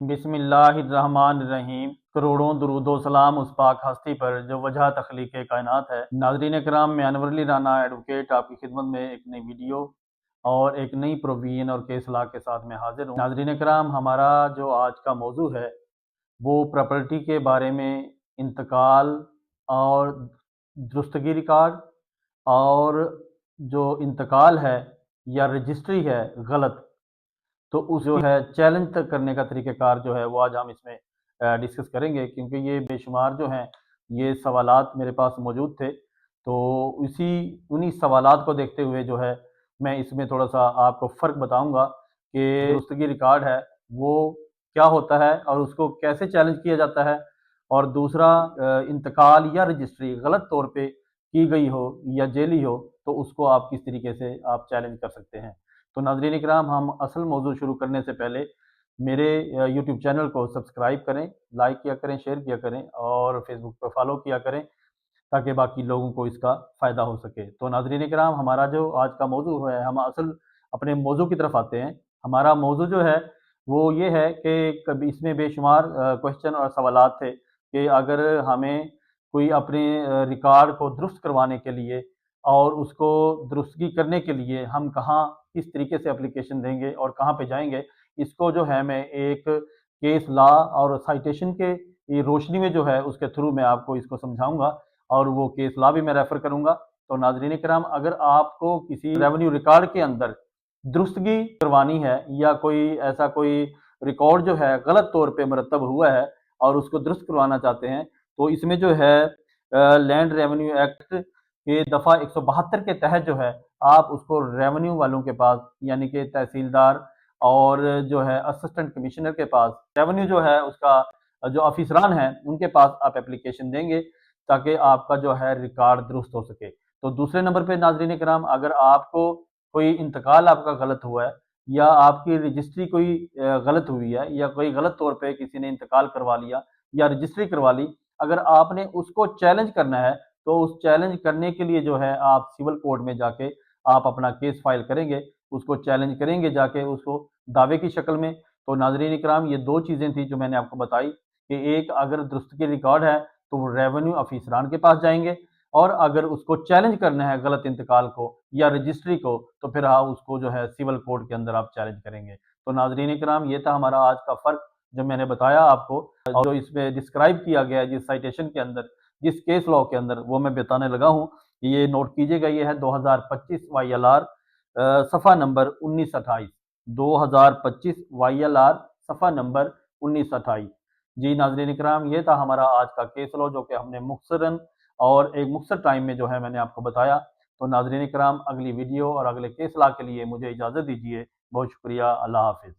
बिस्मिल्लाहिर्रहमानिर्रहीम। करोड़ों दुरूदो सलाम उस पाक हस्ती पर जो वजह तख्लीक कायनात है। नाज़रीन कराम, मैं अनवर अली राना एडवोकेट आपकी खिदमत में एक नई वीडियो और एक नई प्रोवीन और केस ला के साथ में हाजिर हूँ। नाज़रीन कराम, हमारा जो आज का मौजू है वो प्रॉपर्टी के बारे में, इंतकाल और दुरुस्तगी रिकॉर्ड, और जो इंतकाल है या रजिस्ट्री है गलत, तो उस जो है चैलेंज तक करने का तरीक़ेकार जो है वो आज हम इसमें डिस्कस करेंगे, क्योंकि ये बेशुमार जो हैं ये सवालात मेरे पास मौजूद थे। तो उन्हीं सवालात को देखते हुए जो है मैं इसमें थोड़ा-सा आपको फ़र्क बताऊँगा कि दुरुस्तगी रिकॉर्ड है वो क्या होता है और उसको कैसे चैलेंज किया जाता है, और दूसरा इंतकाल या रजिस्ट्री गलत तौर पे की गई हो या जेली हो तो उसको आप किस तरीके से आप चैलेंज कर सकते हैं। तो नाज़रीन इकराम, हम असल मौजू शुरू करने से पहले मेरे यूट्यूब चैनल को सब्सक्राइब करें, लाइक किया करें, शेयर किया करें और फेसबुक पर फॉलो किया करें, ताकि बाकी लोगों को इसका फ़ायदा हो सके। तो नाज़रीन इकराम, हमारा जो आज का मौजू है, हम असल अपने मौजू की तरफ आते हैं। हमारा मौजू जो है वो ये है कि कभी इसमें बेशुमार क्वेश्चन और सवालात थे कि अगर हमें कोई अपने रिकॉर्ड को दुरुस्त करवाने के लिए और उसको दुरुस्तगी करने के लिए हम कहाँ, किस तरीके से एप्लीकेशन देंगे और कहाँ पे जाएँगे, इसको जो है मैं एक केस लॉ और साइटेशन के ये रोशनी में जो है उसके थ्रू मैं आपको इसको समझाऊँगा और वो केस लॉ भी मैं रेफ़र करूँगा। तो नाज़रीन किराम, अगर आपको किसी रेवेन्यू रिकॉर्ड के अंदर दुरुस्तगी करवानी है या कोई ऐसा कोई रिकॉर्ड जो है गलत तौर पे मुरतब हुआ है और उसको दुरुस्त करवाना चाहते हैं, तो इसमें जो है लैंड रेवेन्यू एक्ट के दफ़ा 172 के तहत जो है आप उसको रेवेन्यू वालों के पास, यानी कि तहसीलदार और जो है असिस्टेंट कमिश्नर के पास, रेवेन्यू जो है उसका जो अफिसरान हैं उनके पास आप एप्लीकेशन देंगे, ताकि आपका जो है रिकॉर्ड दुरुस्त हो सके। तो दूसरे नंबर पे नाज़रीन किराम, अगर आपको कोई इंतकाल आपका गलत हुआ है या आपकी रजिस्ट्री कोई गलत हुई है या कोई गलत तौर पे किसी ने इंतकाल करवा लिया या रजिस्ट्री करवा ली, अगर आपने उसको चैलेंज करना है तो उस चैलेंज करने के लिए जो है आप सिविल कोर्ट में जाके आप अपना केस फाइल करेंगे, उसको चैलेंज करेंगे जाके उसको दावे की शक्ल में। तो नाज़रीन इकराम, ये 2 चीज़ें थी जो मैंने आपको बताई कि एक, अगर दुरुस्तगी रिकॉर्ड है तो वो रेवेन्यू अफिसरान के पास जाएँगे, और अगर उसको चैलेंज करना है गलत इंतकाल को या रजिस्ट्री को तो फिर हाँ, उसको जो है सिविल कोर्ट के अंदर आप चैलेंज करेंगे। तो नाज़रीन इकराम, ये था हमारा आज का फ़र्क जो मैंने बताया आपको, और जो इसमें डिस्क्राइब किया गया है जिस साइटेशन के अंदर, जिस केस लॉ के अंदर, वो मैं बताने लगा हूँ। ये नोट कीजिएगा, ये है 2025 वाईएलआर सफ़ा नंबर 1928, 2025 वाईएलआर सफ़ा नंबर 1928। जी नाज़रीन इकराम, ये था हमारा आज का केस लॉ जो कि हमने मुख्तसरन और एक मुख्तसर टाइम में जो है मैंने आपको बताया। तो नाज़रीन इकराम, अगली वीडियो और अगले केस लॉ के लिए मुझे इजाज़त दीजिए। बहुत शुक्रिया। अल्लाह हाफ़िज़।